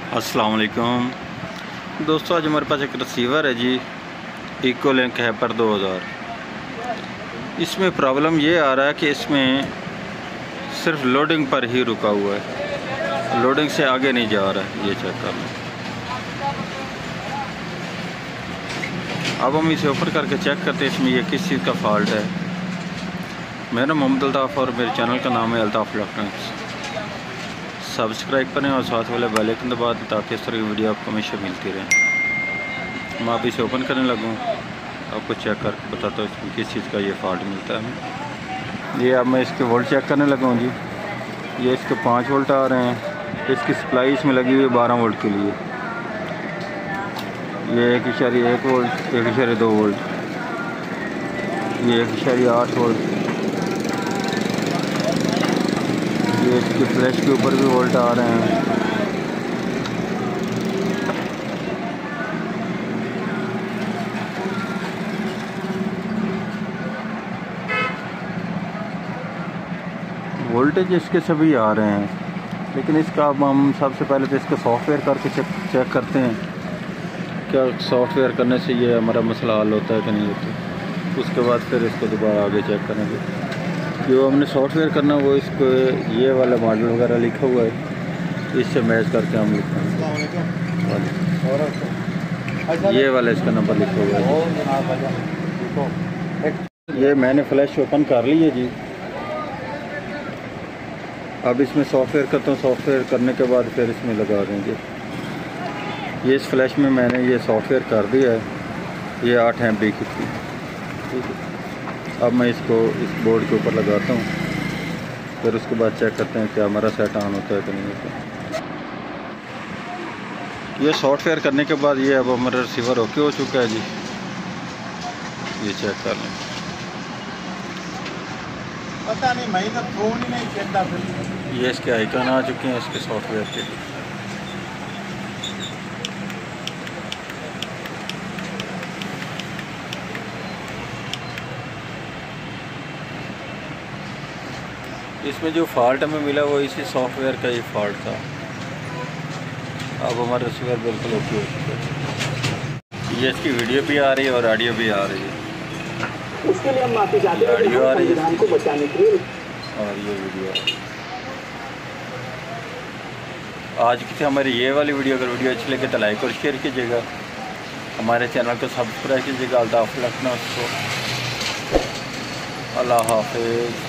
अस्सलाम वालेकुम दोस्तों, आज हमारे पास एक रिसीवर है जी, इकोलिंक है पर 2000। इसमें प्रॉब्लम ये आ रहा है कि इसमें सिर्फ लोडिंग पर ही रुका हुआ है, लोडिंग से आगे नहीं जा रहा है। ये चेक कर लें। अब हम इसे ओपन करके चेक करते हैं इसमें ये किस चीज़ का फॉल्ट है। मेरा मोहम्मद अल्ताफ़ और मेरे चैनल का नाम है अल्ताफ़ इलेक्ट्रॉनिक्स। सब्सक्राइब करें और साथ वाले बेल आइकन दबा दें ताकि इस तरह की वीडियो आपको हमेशा मिलती रहे। मैं आप इसे ओपन करने लगूँ, आपको चेक करके बताता हूँ इसमें किस चीज़ का ये फॉल्ट मिलता है। ये अब मैं इसके वोल्ट चेक करने लगा हूँ जी। ये इसके 5 वोल्ट आ रहे हैं। इसकी सप्लाई इसमें लगी हुई है 12 वोल्ट के लिए। ये 1.1 वोल्ट, 1.2 वोल्ट, ये 1.8 वोल्ट। ये इसके फ्लैश के ऊपर भी वोल्ट आ रहे हैं। वोल्टेज इसके सभी आ रहे हैं, लेकिन इसका अब हम सबसे पहले तो इसका सॉफ्टवेयर करके चेक करते हैं क्या सॉफ्टवेयर करने से ये हमारा मसला हल होता है कि नहीं होता। उसके बाद फिर इसको दोबारा आगे चेक करेंगे। जो हमने सॉफ्टवेयर करना वो इसको ये वाला मॉडल वगैरह लिखा हुआ है, इससे मैच करके हम लिखेंगे। ये वाला इसका नंबर लिखा हुआ है। ये मैंने फ्लैश ओपन कर ली है जी। अब इसमें सॉफ्टवेयर करता हूँ। सॉफ्टवेयर करने के बाद फिर इसमें लगा देंगे। ये इस फ्लैश में मैंने ये सॉफ्टवेयर कर दिया है। ये 8 MB की थी, ठीक है। अब मैं इसको इस बोर्ड के ऊपर लगाता हूँ, फिर उसके बाद चेक करते हैं कि हमारा सेट ऑन होता है कि नहीं होता। ये सॉफ्टवेयर करने के बाद ये अब हमारा रिसीवर ओके हो चुका है जी। ये चेक कर लें। पता नहीं, मैं तो फोन ही नहीं चलता। ये इसके आइकन आ चुके हैं इसके सॉफ्टवेयर के लिए। इसमें जो फॉल्ट हमें मिला वो इसी सॉफ्टवेयर का ही फॉल्ट था। अब हमारा रिसीवर बिल्कुल ओके हो चुका है। ये इसकी वीडियो भी आ रही है और ऑडियो भी आ रही है। उसके लिए हम माफी चाहते हैं, ऑडियो आ रही है को बचाने के लिए, और ये वीडियो आ रही है। आज की हमारी ये वाली वीडियो, अगर वीडियो अच्छी लगे तो लाइक और शेयर कीजिएगा। हमारे चैनल को सब्सक्राइब कीजिएगा अल्ताफ़ इलेक्ट्रॉनिक्स को। अल्लाह हाफ़िज़।